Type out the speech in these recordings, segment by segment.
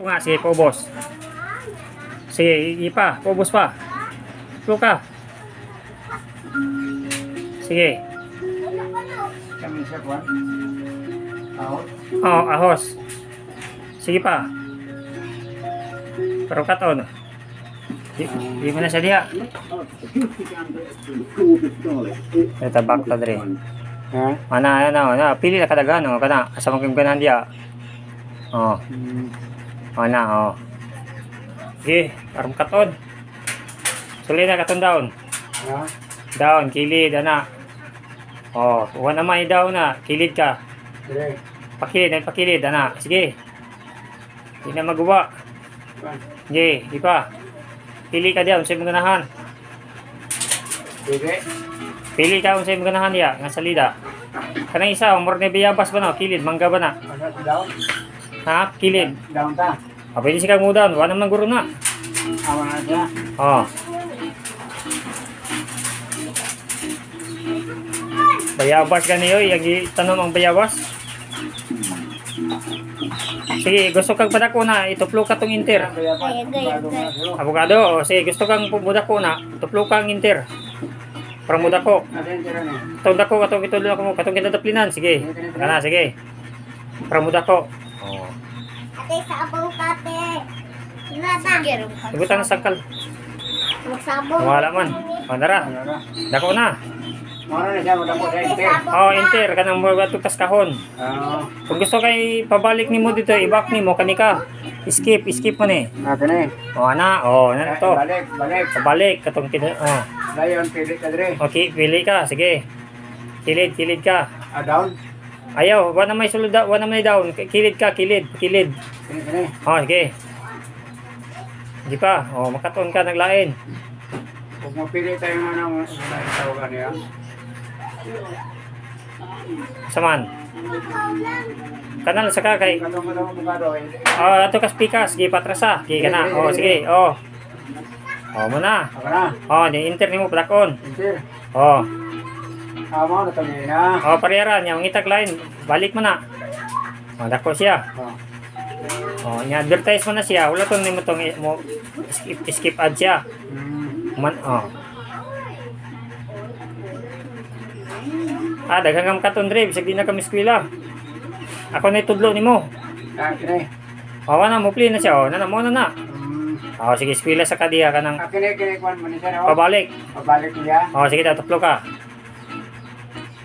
O nga, sige, paubos. Sige, ipa, paubos pa. Flow ka. Sige. Kami siya kuwan. Ahos. Oh, ahos. Sige pa. Pero katon. Di mo na siya diha. Ito back ta dre. Ha? Mana, pili na kadagan o kana asa mo ganan diha. Oh. Mana, oh. Sige, aram katon. Suli na katon down. Ha? Down, kilid ana. Oh, uwan na may down na, kilid ka. Dire. Pakilid ana. Sige. Hindi na magawa. Sige, di pa. Pili ka diyan sa imong ganahan. Dire. Pili ka sa imong ganahan diya nga salida. Kanang isa, more na biyabas ba na? Kilid, mangga ba na? Ano si down? Ha? Kilid. Down ta. Pwede si kang mudan, wala naman guro na. Awa na siya. Oh. Bayabas ka niyo, yung tanong ang bayabas. Sige, gusto kang padako na, ituplo ka tong inter. Abogado, o sige, gusto kang pumudako na, ituplo kang inter. Parang mudako. Itong dako, katong itulo ako mo, katong kinadaplinan, sige. Kana, sige. Parang mudako. Oh. Ate, sa abang kate. Sige, Ibutan na sangkal. magsabong. Wala man. O, nara. Dako na. Mara na siya mo sa inter. Oh, inter, kanang mga tukas kahon. Kung gusto kay pabalik nimo dito, ibak nimo kanika. Skip mo ni. Natin eh. O ana, o na to. Balik. Pabalik katong oh. Dayon, pilit ka dire. Okay, pili ka, sige. Kilid ka. Down. Ayaw, wala na may sulod, wala na may down. Kilid ka, kilid. Kini. Oh, sige. Di pa, oh, makaton ka naglain. Kung mapili tayo nga ng tawagan niya. Saman. Kanal sa kakay. Katong bukado. Oh, ato kas pikas, sige patrasa. Sige kana. Oh, sige. Oh. Oh, muna. Ako na. Oh, ni inter nimo padakon. Inter. Oh. Amo na tayo na. Oh, parehara niya ngitag line. Balik mo na. Oh, dako siya. Oh, ni-advertise mo na siya. Wala tong nimo tong mo skip ad siya. Man, oh. Daghang kam katon dre, bisag di na kami eskwela. Ako na itudlo nimo. Kini. Oh, na mo play na siya. Oh, na mo na. Oh, sige, eskwela sa kadiya kanang Kini kwan man siya. pabalik. Pabalik niya. Oh, sige daw tuplo ka.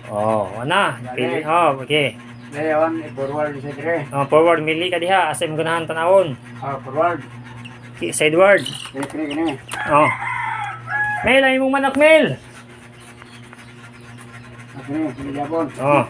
Oh, wala. Pili. Oh, okay. Dayon, forward siya dire. Oh, forward mili ka diha asa imong ganahan tanawon. Forward. Sideward. Kini. Oh. Mel, ay mong manak Mel. Kini, Japon. Oh.